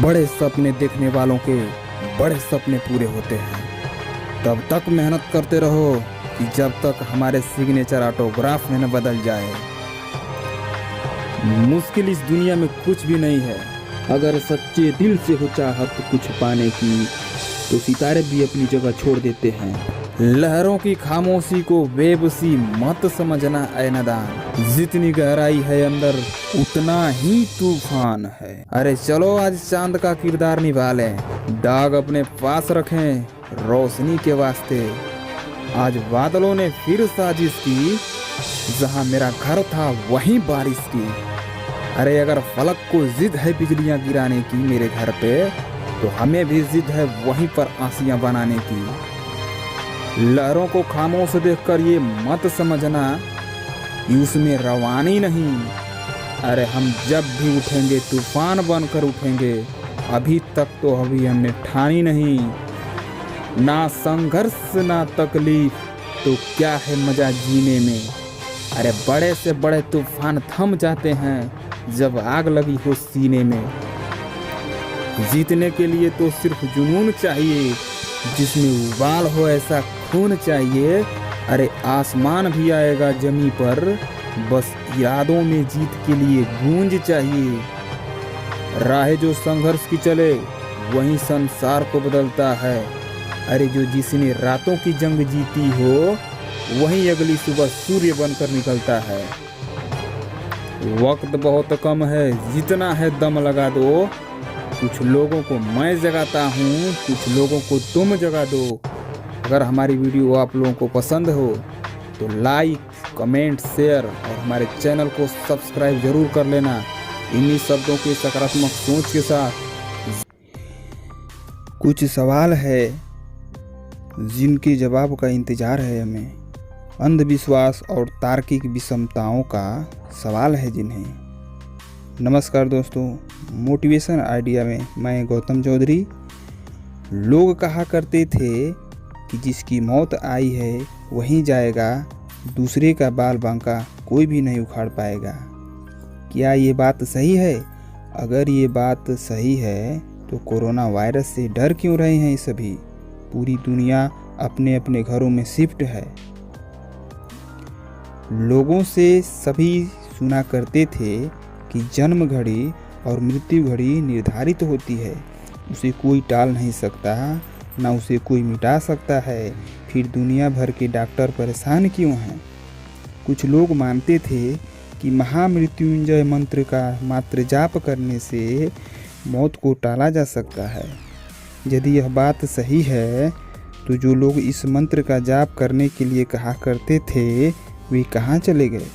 बड़े सपने देखने वालों के बड़े सपने पूरे होते हैं। तब तक मेहनत करते रहो कि जब तक हमारे सिग्नेचर ऑटोग्राफ में न बदल जाए। मुश्किल इस दुनिया में कुछ भी नहीं है। अगर सच्चे दिल से हो चाहत कुछ पाने की, तो सितारे भी अपनी जगह छोड़ देते हैं। लहरों की खामोशी को बेबसी मत समझना ऐ नादान, जितनी गहराई है अंदर उतना ही तूफान है। अरे चलो आज चांद का किरदार निभा लें, दाग अपने पास रखें रोशनी के वास्ते। आज बादलों ने फिर साजिश की, जहां मेरा घर था वहीं बारिश की। अरे अगर फलक को जिद है बिजलियां गिराने की मेरे घर पे, तो हमें भी जिद है वहीं पर आंसियां बनाने की। लहरों को खामोश देखकर ये मत समझना कि उसमें रवानी नहीं। अरे हम जब भी उठेंगे तूफान बनकर उठेंगे। अभी तक तो अभी हमने ठानी नहीं। ना संघर्ष ना तकलीफ, तो क्या है मजा जीने में। अरे बड़े से बड़े तूफान थम जाते हैं जब आग लगी हो सीने में। जीतने के लिए तो सिर्फ जुनून चाहिए, जिसमें उबाल हो ऐसा खून चाहिए। अरे आसमान भी आएगा जमी पर, बस इरादों में जीत के लिए गूंज चाहिए। राह जो संघर्ष की चले वही संसार को बदलता है। अरे जो जिसने रातों की जंग जीती हो, वही अगली सुबह सूर्य बनकर निकलता है। वक्त बहुत कम है, जितना है दम लगा दो। कुछ लोगों को मैं जगाता हूँ, कुछ लोगों को तुम जगा दो। अगर हमारी वीडियो आप लोगों को पसंद हो तो लाइक, कमेंट, शेयर और हमारे चैनल को सब्सक्राइब जरूर कर लेना। इन्हीं शब्दों के सकारात्मक सोच के साथ कुछ सवाल है जिनके जवाब का इंतजार है हमें। अंधविश्वास और तार्किक विषमताओं का सवाल है जिन्हें। नमस्कार दोस्तों, मोटिवेशन आइडिया में मैं गौतम चौधरी। लोग कहा करते थे कि जिसकी मौत आई है वहीं जाएगा, दूसरे का बाल बांका कोई भी नहीं उखाड़ पाएगा। क्या ये बात सही है? अगर ये बात सही है तो कोरोना वायरस से डर क्यों रहे हैं सभी? पूरी दुनिया अपने अपने घरों में शिफ्ट है। लोगों से सभी सुना करते थे कि जन्म घड़ी और मृत्यु घड़ी निर्धारित होती है, उसे कोई टाल नहीं सकता, ना उसे कोई मिटा सकता है। फिर दुनिया भर के डॉक्टर परेशान क्यों हैं? कुछ लोग मानते थे कि महामृत्युंजय मंत्र का मात्र जाप करने से मौत को टाला जा सकता है। यदि यह बात सही है तो जो लोग इस मंत्र का जाप करने के लिए कहा करते थे वे कहाँ चले गए?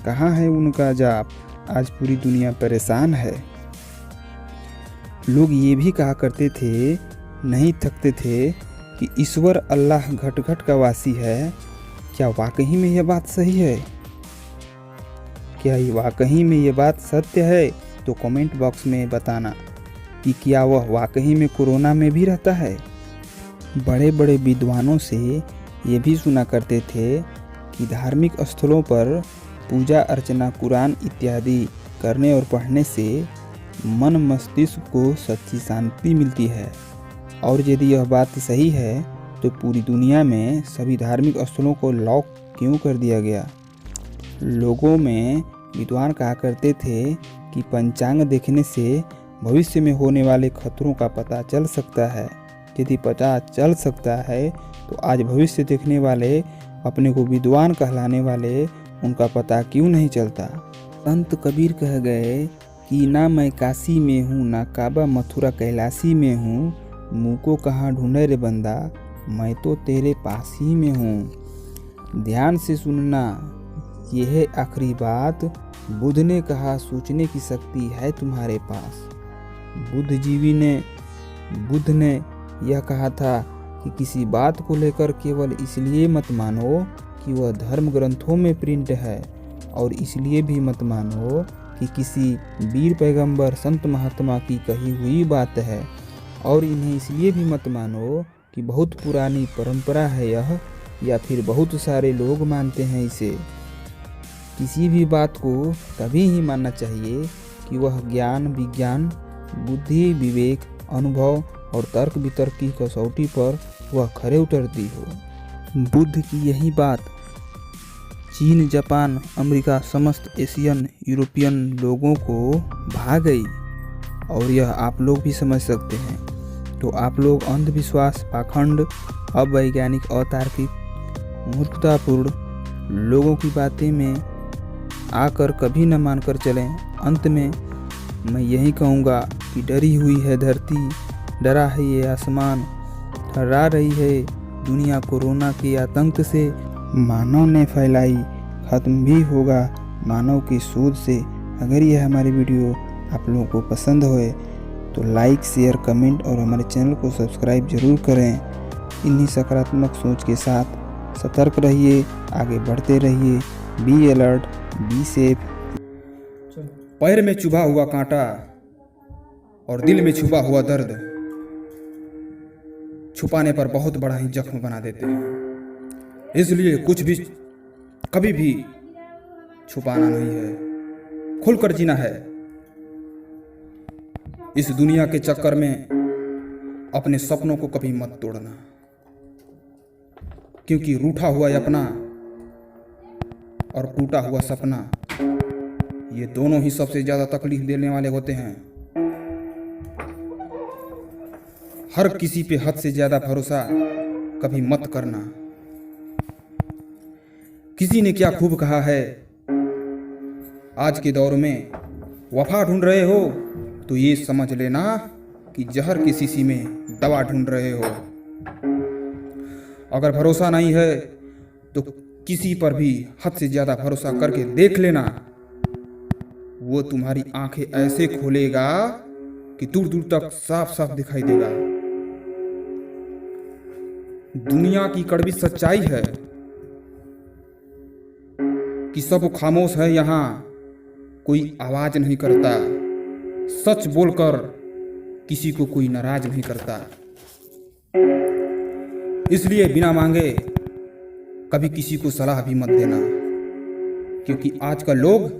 कहाँ है उनका जाप? आज पूरी दुनिया परेशान है। लोग ये भी कहा करते थे, नहीं थकते थे कि ईश्वर अल्लाह घट घट का वासी है। क्या वाकई में यह बात सही है? क्या वाकई में ये बात सत्य है? तो कमेंट बॉक्स में बताना कि क्या वह वाकई में कोरोना में भी रहता है। बड़े बड़े विद्वानों से ये भी सुना करते थे कि धार्मिक स्थलों पर पूजा अर्चना, कुरान इत्यादि करने और पढ़ने से मन मस्तिष्क को सच्ची शांति मिलती है। और यदि यह बात सही है तो पूरी दुनिया में सभी धार्मिक स्थलों को लॉक क्यों कर दिया गया? लोगों में विद्वान कहा करते थे कि पंचांग देखने से भविष्य में होने वाले खतरों का पता चल सकता है। यदि पता चल सकता है तो आज भविष्य देखने वाले, अपने को विद्वान कहलाने वाले, उनका पता क्यों नहीं चलता? संत कबीर कह गए कि ना मैं काशी में हूँ, ना काबा मथुरा कैलाशी में हूँ। मुँह को कहाँ ढूंढे रे बंदा, मैं तो तेरे पास ही में हूँ। ध्यान से सुनना, यह है आखिरी बात। बुद्ध ने कहा सोचने की शक्ति है तुम्हारे पास। बुद्ध ने यह कहा था कि किसी बात को लेकर केवल इसलिए मत मानो कि वह धर्म ग्रंथों में प्रिंट है, और इसलिए भी मत मानो कि किसी वीर पैगंबर संत महात्मा की कही हुई बात है, और इन्हें इसलिए भी मत मानो कि बहुत पुरानी परंपरा है यह, या फिर बहुत सारे लोग मानते हैं इसे। किसी भी बात को तभी ही मानना चाहिए कि वह ज्ञान, विज्ञान बुद्धि, विवेक, अनुभव और तर्क वितर्क की कसौटी पर वह खरे उतरती हो। बुद्ध की यही बात चीन, जापान, अमेरिका, समस्त एशियन, यूरोपियन लोगों को भा गई और यह आप लोग भी समझ सकते हैं। तो आप लोग अंधविश्वास, पाखंड, अवैज्ञानिक, अतार्किक, मूर्खतापूर्ण लोगों की बातें में आकर कभी न मानकर चलें। अंत में मैं यही कहूँगा कि डरी हुई है धरती, डरा है ये आसमान, थर्रा रही है दुनिया कोरोना के आतंक से। मानव ने फैलाई, ख़त्म भी होगा मानव की सूझ से। अगर यह हमारी वीडियो आप लोगों को पसंद होए तो लाइक, शेयर, कमेंट और हमारे चैनल को सब्सक्राइब जरूर करें। इन्हीं सकारात्मक सोच के साथ सतर्क रहिए, आगे बढ़ते रहिए। Be alert, be safe. पैर में चुभा हुआ कांटा और दिल में छुपा हुआ दर्द छुपाने पर बहुत बड़ा ही जख्म बना देते हैं। इसलिए कुछ भी कभी भी छुपाना नहीं है, खुलकर जीना है। इस दुनिया के चक्कर में अपने सपनों को कभी मत तोड़ना, क्योंकि रूठा हुआ अपना और टूटा हुआ सपना, ये दोनों ही सबसे ज्यादा तकलीफ देने वाले होते हैं। हर किसी पे हद से ज्यादा भरोसा कभी मत करना। किसी ने क्या खूब कहा है, आज के दौर में वफा ढूंढ रहे हो तो ये समझ लेना कि जहर की शीशी में दवा ढूंढ रहे हो। अगर भरोसा नहीं है तो किसी पर भी हद से ज्यादा भरोसा करके देख लेना, वो तुम्हारी आंखें ऐसे खोलेगा कि दूर दूर तक साफ साफ दिखाई देगा। दुनिया की कड़वी सच्चाई है कि सब खामोश है, यहाँ कोई आवाज नहीं करता। सच बोलकर किसी को कोई नाराज नहीं करता। इसलिए बिना मांगे कभी किसी को सलाह भी मत देना, क्योंकि आजकल लोग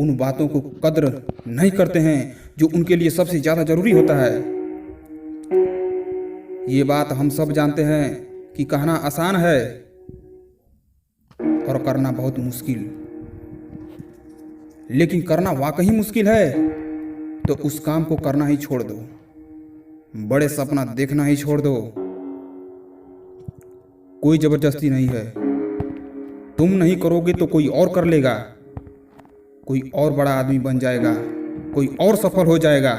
उन बातों को कद्र नहीं करते हैं जो उनके लिए सबसे ज्यादा जरूरी होता है। ये बात हम सब जानते हैं कि कहना आसान है और करना बहुत मुश्किल। लेकिन करना वाकई मुश्किल है तो उस काम को करना ही छोड़ दो, बड़े सपना देखना ही छोड़ दो। कोई जबरदस्ती नहीं है, तुम नहीं करोगे तो कोई और कर लेगा, कोई और बड़ा आदमी बन जाएगा, कोई और सफल हो जाएगा।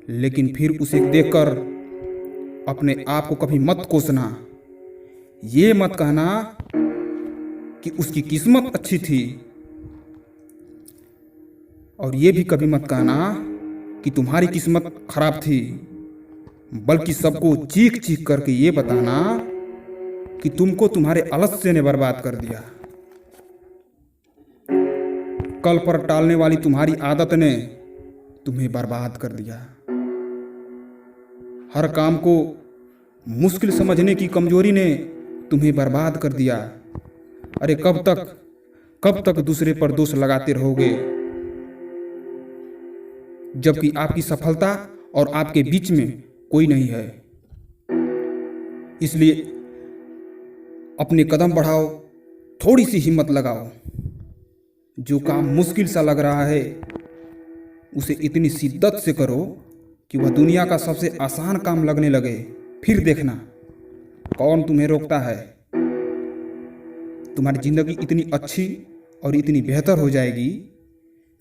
लेकिन फिर उसे देखकर अपने आप को कभी मत कोसना। ये मत कहना कि उसकी किस्मत अच्छी थी, और ये भी कभी मत कहना कि तुम्हारी किस्मत खराब थी, बल्कि सबको चीख चीख करके ये बताना कि तुमको तुम्हारे आलस्य ने बर्बाद कर दिया। कल पर टालने वाली तुम्हारी आदत ने तुम्हें बर्बाद कर दिया। हर काम को मुश्किल समझने की कमजोरी ने तुम्हें बर्बाद कर दिया। अरे कब तक दूसरे पर दोष लगाते रहोगे, जबकि आपकी सफलता और आपके बीच में कोई नहीं है। इसलिए अपने कदम बढ़ाओ, थोड़ी सी हिम्मत लगाओ। जो काम मुश्किल सा लग रहा है उसे इतनी शिद्दत से करो कि वह दुनिया का सबसे आसान काम लगने लगे। फिर देखना कौन तुम्हें रोकता है। तुम्हारी जिंदगी इतनी अच्छी और इतनी बेहतर हो जाएगी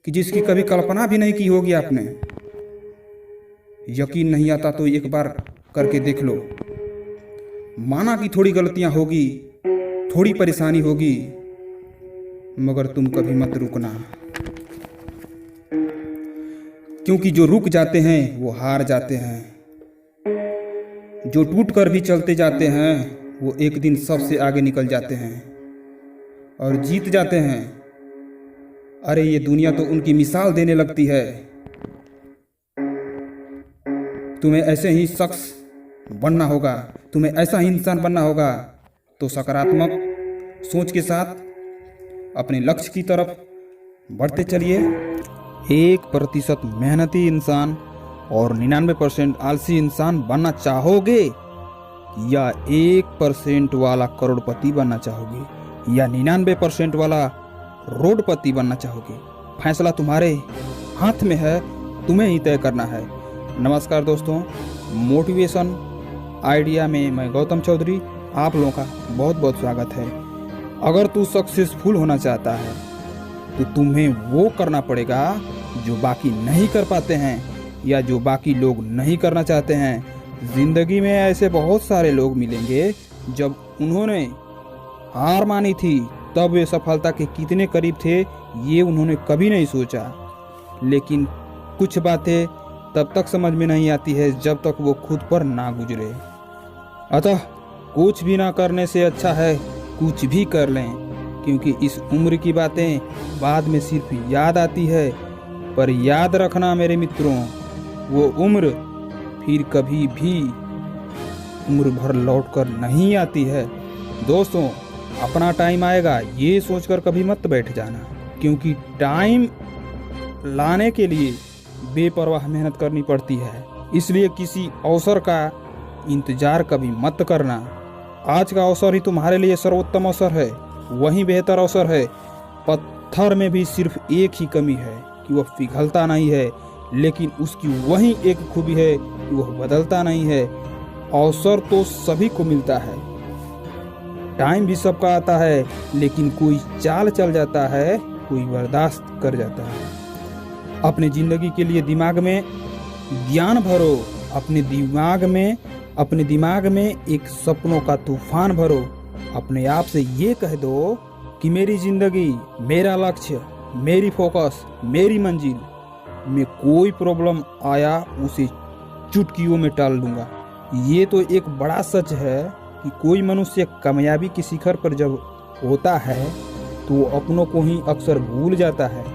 कि जिसकी कभी कल्पना भी नहीं की होगी आपने। यकीन नहीं आता तो एक बार करके देख लो। माना कि थोड़ी गलतियां होगी, थोड़ी परेशानी होगी, मगर तुम कभी मत रुकना, क्योंकि जो रुक जाते हैं वो हार जाते हैं। जो टूट कर भी चलते जाते हैं वो एक दिन सबसे आगे निकल जाते हैं और जीत जाते हैं। अरे ये दुनिया तो उनकी मिसाल देने लगती है। तुम्हें ऐसे ही शख्स बनना होगा, तुम्हें ऐसा ही इंसान बनना होगा। तो सकारात्मक सोच के साथ अपने लक्ष्य की तरफ बढ़ते चलिए। 1% मेहनती इंसान और 99% आलसी इंसान बनना चाहोगे, या 1% वाला करोड़पति बनना चाहोगे, या 99% वाला रोडपति बनना चाहोगे? फैसला तुम्हारे हाथ में है, तुम्हें ही तय करना है। नमस्कार दोस्तों, मोटिवेशन आइडिया में मैं गौतम चौधरी आप लोगों का बहुत बहुत स्वागत है। अगर तू सक्सेसफुल होना चाहता है तो तुम्हें वो करना पड़ेगा जो बाकी नहीं कर पाते हैं, या जो बाकी लोग नहीं करना चाहते हैं। जिंदगी में ऐसे बहुत सारे लोग मिलेंगे, जब उन्होंने हार मानी थी तब वे सफलता के कितने करीब थे ये उन्होंने कभी नहीं सोचा। लेकिन कुछ बातें तब तक समझ में नहीं आती है जब तक वो खुद पर ना गुजरे। अतः कुछ भी ना करने से अच्छा है कुछ भी कर लें, क्योंकि इस उम्र की बातें बाद में सिर्फ याद आती है। पर याद रखना मेरे मित्रों, वो उम्र फिर कभी भी उम्र भर लौटकर नहीं आती है। दोस्तों, अपना टाइम आएगा ये सोचकर कभी मत बैठ जाना, क्योंकि टाइम लाने के लिए बेपरवाह मेहनत करनी पड़ती है। इसलिए किसी अवसर का इंतजार कभी मत करना। आज का अवसर ही तुम्हारे लिए सर्वोत्तम अवसर है, वही बेहतर अवसर है। पत्थर में भी सिर्फ एक ही कमी है कि वह पिघलता नहीं है, लेकिन उसकी वही एक खूबी है कि वह बदलता नहीं है। अवसर तो सभी को मिलता है, टाइम भी सबका आता है, लेकिन कोई चाल चल जाता है, कोई बर्दाश्त कर जाता है। अपने जिंदगी के लिए दिमाग में ज्ञान भरो, अपने दिमाग में एक सपनों का तूफान भरो। अपने आप से ये कह दो कि मेरी जिंदगी, मेरा लक्ष्य, मेरी फोकस, मेरी मंजिल में कोई प्रॉब्लम आया उसे चुटकियों में टाल दूंगा। ये तो एक बड़ा सच है कि कोई मनुष्य कामयाबी के शिखर पर जब होता है तो वो अपनों को ही अक्सर भूल जाता है,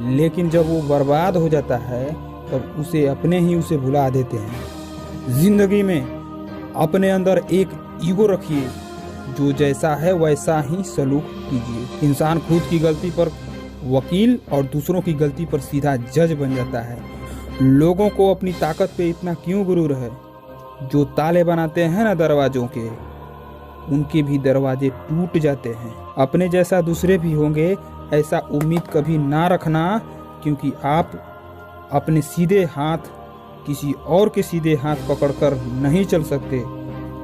लेकिन जब वो बर्बाद हो जाता है तब उसे अपने ही उसे भुला देते हैं। जिंदगी में अपने अंदर एक ईगो रखिए, जो जैसा है वैसा ही सलूक कीजिए। इंसान खुद की गलती पर वकील और दूसरों की गलती पर सीधा जज बन जाता है। लोगों को अपनी ताकत पे इतना क्यों गुरूर है? जो ताले बनाते हैं ना दरवाजों के, उनके भी दरवाजे टूट जाते हैं। अपने जैसा दूसरे भी होंगे ऐसा उम्मीद कभी ना रखना, क्योंकि आप अपने सीधे हाथ किसी और के सीधे हाथ पकड़कर नहीं चल सकते।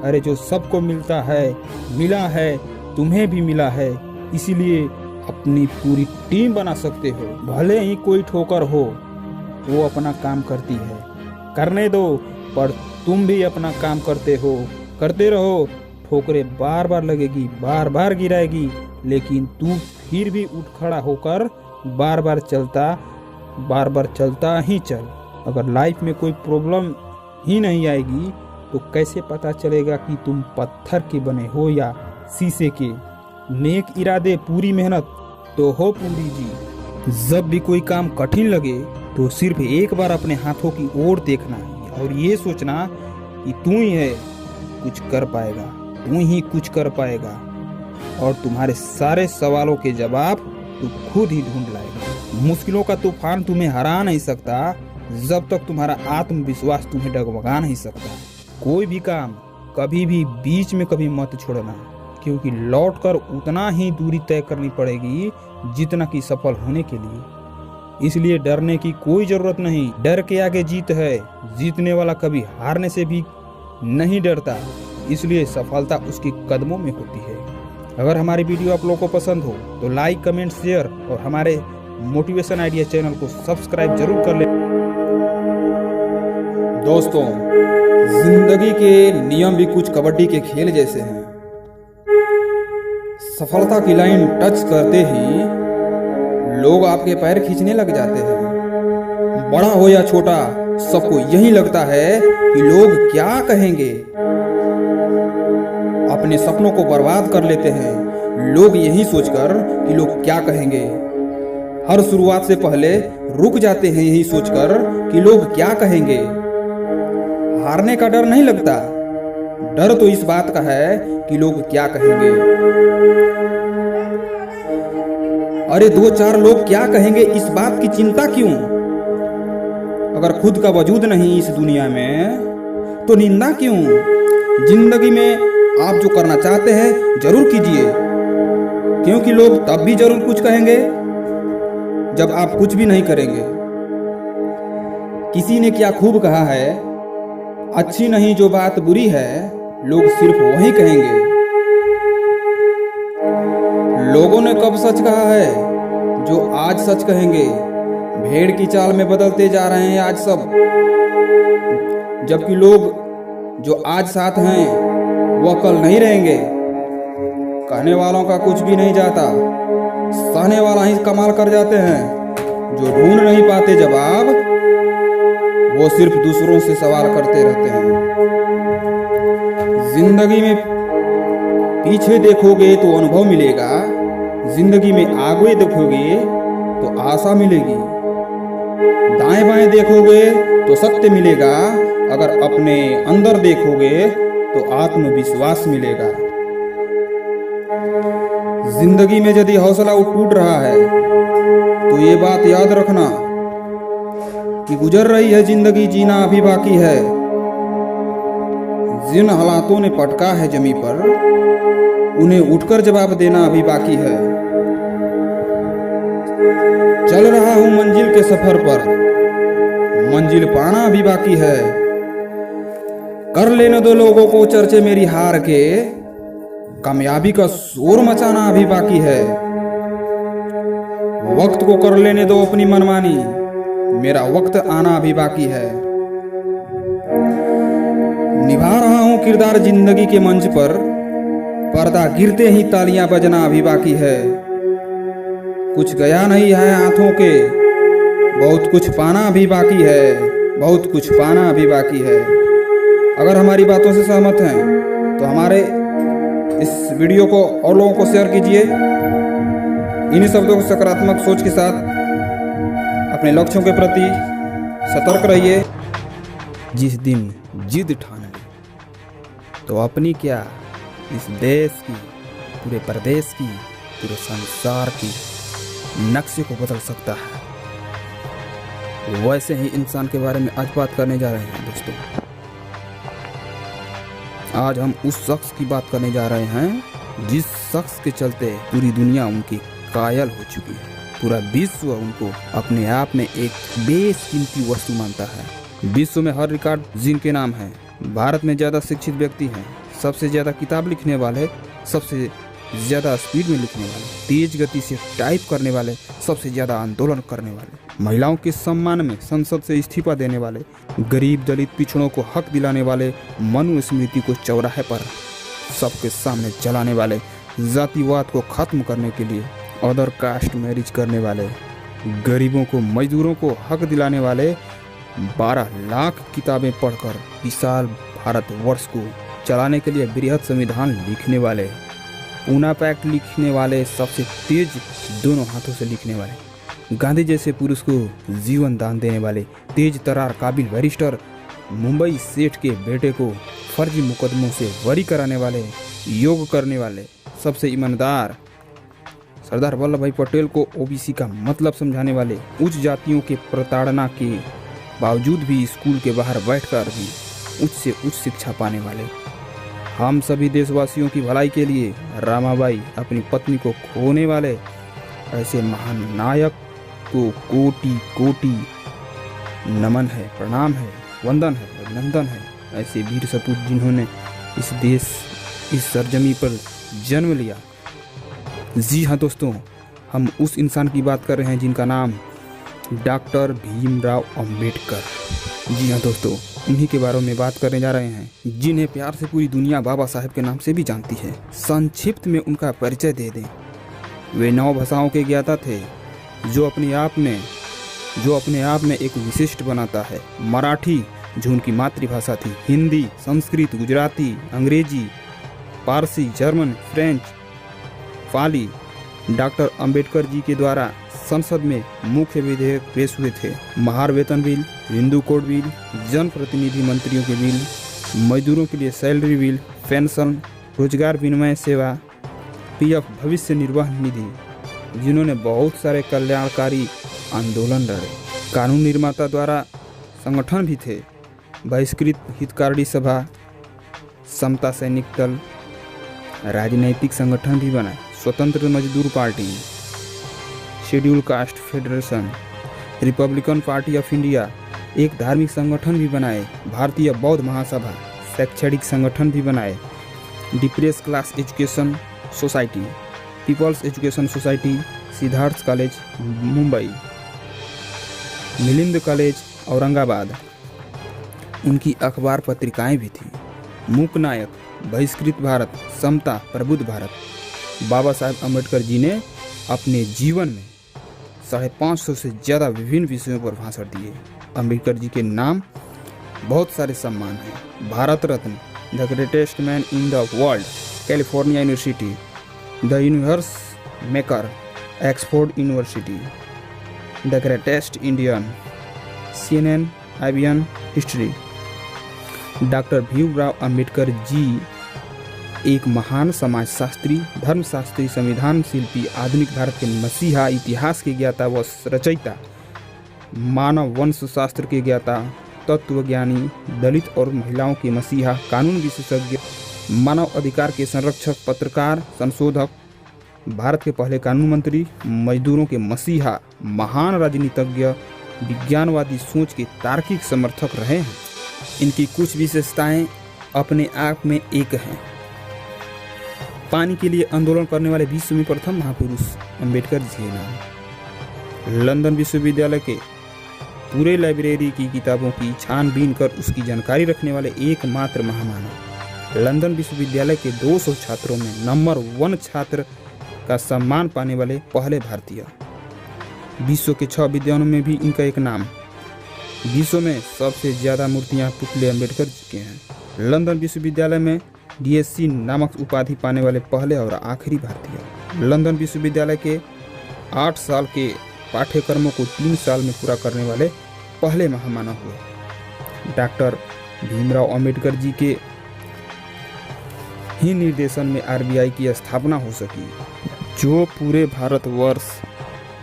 अरे जो सबको मिलता है, मिला है, तुम्हें भी मिला है, इसीलिए अपनी पूरी टीम बना सकते हो। भले ही कोई ठोकर हो, वो अपना काम करती है, करने दो, पर तुम भी अपना काम करते हो, करते रहो। ठोकरें बार बार लगेगी, बार बार गिराएगी, लेकिन तू फिर भी उठ खड़ा होकर बार बार चलता ही चल। अगर लाइफ में कोई प्रॉब्लम ही नहीं आएगी तो कैसे पता चलेगा कि तुम पत्थर के बने हो या शीशे के? नेक इरादे, पूरी मेहनत तो हो पूरी जी। जब भी कोई काम कठिन लगे तो सिर्फ एक बार अपने हाथों की ओर देखना और ये सोचना कि तू ही है कुछ कर पाएगा, तू ही कुछ कर पाएगा, और तुम्हारे सारे सवालों के जवाब तू खुद ही ढूंढ लाएगा। मुश्किलों का तूफान तुम्हें हरा नहीं सकता जब तक तुम्हारा आत्मविश्वास तुम्हें डगमगा नहीं सकता। कोई भी काम कभी भी बीच में कभी मत छोड़ना, क्योंकि लौटकर उतना ही दूरी तय करनी पड़ेगी जितना कि सफल होने के लिए। इसलिए डरने की कोई जरूरत नहीं। डर के आगे जीत है। जीतने वाला कभी हारने से भी नहीं डरता, इसलिए सफलता उसके कदमों में होती है। अगर हमारी वीडियो आप लोगों को पसंद हो तो लाइक, कमेंट, शेयर और हमारे मोटिवेशन आइडिया चैनल को सब्सक्राइब जरूर कर लें। दोस्तों, जिंदगी के नियम भी कुछ कबड्डी के खेल जैसे हैं। सफलता की लाइन टच करते ही लोग आपके पैर खींचने लग जाते हैं। बड़ा हो या छोटा, सबको यही लगता है कि लोग क्या कहेंगे। अपने सपनों को बर्बाद कर लेते हैं लोग यही सोचकर कि लोग क्या कहेंगे। हर शुरुआत से पहले रुक जाते हैं यही सोचकर कि लोग क्या कहेंगे। हारने का डर नहीं लगता, डर तो इस बात का है कि लोग क्या कहेंगे। अरे दो चार लोग क्या कहेंगे इस बात की चिंता क्यों? अगर खुद का वजूद नहीं इस दुनिया में तो निंदा क्यों? जिंदगी में आप जो करना चाहते हैं जरूर कीजिए, क्योंकि लोग तब भी जरूर कुछ कहेंगे जब आप कुछ भी नहीं करेंगे। किसी ने क्या खूब कहा है, अच्छी नहीं जो बात बुरी है लोग सिर्फ वही कहेंगे। लोगों ने कब सच कहा है, जो आज सच कहेंगे। भेड़ की चाल में बदलते जा रहे हैं आज सब, जबकि लोग जो आज साथ हैं वह कल नहीं रहेंगे। कहने वालों का कुछ भी नहीं जाता, सहने वाला ही कमाल कर जाते हैं। जो ढूंढ नहीं पाते जवाब वो सिर्फ दूसरों से सवाल करते रहते हैं। जिंदगी में पीछे देखोगे तो अनुभव मिलेगा, जिंदगी में आगे देखोगे तो आशा मिलेगी। दाएं बाएं देखोगे तो सत्य मिलेगा, अगर अपने अंदर देखोगे तो आत्मविश्वास मिलेगा। जिंदगी में यदि हौसला टूट रहा है तो ये बात याद रखना कि गुजर रही है जिंदगी, जीना अभी बाकी है। जिन हालातों ने पटका है जमी पर उन्हें उठकर जवाब देना अभी बाकी है। चल रहा हूं मंजिल के सफर पर, मंजिल पाना अभी बाकी है। कर लेने दो लोगों को चर्चे मेरी हार के, कामयाबी का शोर मचाना अभी बाकी है। वक्त को कर लेने दो अपनी मनमानी, मेरा वक्त आना अभी बाकी है। निभा रहा हूं किरदार जिंदगी के मंच पर, पर्दा गिरते ही तालियां बजना अभी बाकी है। कुछ गया नहीं है हाथों के, बहुत कुछ पाना अभी बाकी है, बहुत कुछ पाना अभी बाकी है। अगर हमारी बातों से सहमत हैं तो हमारे इस वीडियो को और लोगों को शेयर कीजिए। इन्हीं शब्दों को सकारात्मक सोच के साथ अपने लक्ष्यों के प्रति सतर्क रहिए। जिस दिन जिद ठान ली तो अपनी क्या, इस देश की, पूरे प्रदेश की, पूरे संसार की नक्शे को बदल सकता है। वैसे ही इंसान के बारे में आज बात करने जा रहे हैं दोस्तों। आज हम उस शख्स की बात करने जा रहे हैं जिस शख्स के चलते पूरी दुनिया उनकी कायल हो चुकी है। पूरा विश्व उनको अपने आप में एक बेशकीमती वस्तु मानता है। विश्व में हर रिकॉर्ड जिनके नाम है। भारत में ज़्यादा शिक्षित व्यक्ति हैं, सबसे ज़्यादा किताब लिखने वाले, सबसे ज़्यादा स्पीड में लिखने वाले, तेज गति से टाइप करने वाले, सबसे ज़्यादा आंदोलन करने वाले, महिलाओं के सम्मान में संसद से इस्तीफा देने वाले, गरीब दलित पिछड़ों को हक दिलाने वाले, मनुस्मृति को चौराहे पर सबके सामने जलाने वाले, जातिवाद को खत्म करने के लिए अदर कास्ट मैरिज करने वाले, गरीबों को, मजदूरों को हक दिलाने वाले, 12 लाख किताबें पढ़कर विशाल भारतवर्ष को चलाने के लिए बृहद संविधान लिखने वाले, पूना पैक्ट लिखने वाले, सबसे तेज दोनों हाथों से लिखने वाले, गांधी जैसे पुरुष को जीवन दान देने वाले, तेज तरार काबिल बैरिस्टर, मुंबई सेठ के बेटे को फर्जी मुकदमों से बरी कराने वाले, योग करने वाले, सबसे ईमानदार, सरदार वल्लभ भाई पटेल को ओबीसी का मतलब समझाने वाले, उच्च जातियों के प्रताड़ना के बावजूद भी स्कूल के बाहर बैठकर भी उच्च से उच्च शिक्षा पाने वाले, हम सभी देशवासियों की भलाई के लिए रामाबाई अपनी पत्नी को खोने वाले, ऐसे महान नायक को कोटि कोटि नमन है, प्रणाम है, वंदन है, अभिनंदन है। ऐसे वीर सपूत जिन्होंने इस देश, इस सरजमी पर जन्म लिया। जी हाँ दोस्तों, हम उस इंसान की बात कर रहे हैं जिनका नाम डॉक्टर भीमराव अंबेडकर। जी हाँ दोस्तों, उन्हीं के बारे में बात करने जा रहे हैं, जिन्हें प्यार से पूरी दुनिया बाबा साहेब के नाम से भी जानती है। संक्षिप्त में उनका परिचय दे दें। वे 9 भाषाओं के ज्ञाता थे, जो अपने आप में एक विशिष्ट बनाता है। मराठी जो उनकी मातृभाषा थी, Hindi, Sanskrit, Gujarati, Angrezi, Parsi, German, French, Pali. Doctor Ambedkar ji के द्वारा संसद में मुख्य विधेयक पेश हुए थे। महार वेतन बिल, हिंदू कोड बिल, जनप्रतिनिधि मंत्रियों के बिल, मजदूरों के लिए सैलरी बिल, पेंशन, रोजगार विनिमय सेवा, पीएफ भविष्य निर्वाह निधि, जिन्होंने बहुत सारे कल्याणकारी आंदोलन लड़े। कानून निर्माता द्वारा संगठन भी थे। बहिष्कृत हितकारी सभा, समता सैनिक दल, राजनैतिक संगठन भी बनाए। स्वतंत्र मजदूर party, schedule caste federation, Republican party of India, एक धार्मिक संगठन भी बनाए। भारतीय बौद्ध महासभा, शैक्षणिक संगठन भी बनाए। Depress class education society, people's education society, Siddharth college Mumbai, Milind college Aurangabad. उनकी अखबार पत्रिकाएं भी थीं। मूक नायक, बहिष्कृत भारत, समता, प्रबुद्ध भारत। बाबा साहेब अम्बेडकर जी ने अपने जीवन में 550 से ज़्यादा विभिन्न विषयों पर भाषण दिए। अम्बेडकर जी के नाम बहुत सारे सम्मान हैं। Bharat Ratna, the greatest man in the world, California university, the universe maker, Oxford university, the greatest Indian, CNN IBN history. Doctor Bhimrao Ambedkar ji एक महान समाजशास्त्री, धर्मशास्त्री, संविधान शिल्पी, आधुनिक भारत के मसीहा, इतिहास के ज्ञाता व रचयिता, मानव वंश शास्त्र के ज्ञाता, तत्वज्ञानी, दलित और महिलाओं के मसीहा, कानून विशेषज्ञ, मानव अधिकार के संरक्षक, पत्रकार, संशोधक, भारत के पहले कानून मंत्री, मजदूरों के मसीहा, महान राजनीतिज्ञ, विज्ञानवादी सोच के तार्किक समर्थक रहे हैं। इनकी कुछ विशेषताएं अपने आप में एक हैं। पानी के लिए आंदोलन करने वाले विश्व में प्रथम महापुरुष अंबेडकर जी के नाम। लंदन विश्वविद्यालय के पूरे लाइब्रेरी की किताबों की छानबीन कर उसकी जानकारी रखने वाले एकमात्र महामानव। लंदन विश्वविद्यालय के 200 छात्रों में नंबर 1 छात्र का सम्मान पाने वाले पहले भारतीय। विश्व के 6 विद्वानों में भी इनका एक नाम। विश्व में सबसे ज़्यादा मूर्तियां पुतले अंबेडकर जी के हैं। लंदन विश्वविद्यालय में DSc नामक उपाधि पाने वाले पहले और आखिरी भारतीय। लंदन विश्वविद्यालय के 8 साल के पाठ्यक्रमों को 3 साल में पूरा करने वाले पहले महामानव हुए। डॉक्टर भीमराव अंबेडकर जी के ही निर्देशन में RBI की स्थापना हो सकी, जो पूरे भारतवर्ष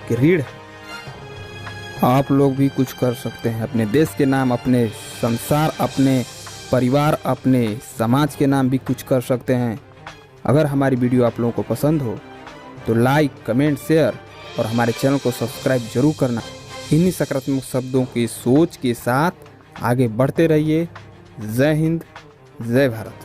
की रीढ़ है। आप लोग भी कुछ कर सकते हैं अपने देश के नाम, अपने संसार, अपने परिवार, अपने समाज के नाम भी कुछ कर सकते हैं। अगर हमारी वीडियो आप लोगों को पसंद हो तो लाइक, कमेंट, शेयर और हमारे चैनल को सब्सक्राइब जरूर करना। इन्हीं सकारात्मक शब्दों की सोच के साथ आगे बढ़ते रहिए। जय हिंद, जय भारत।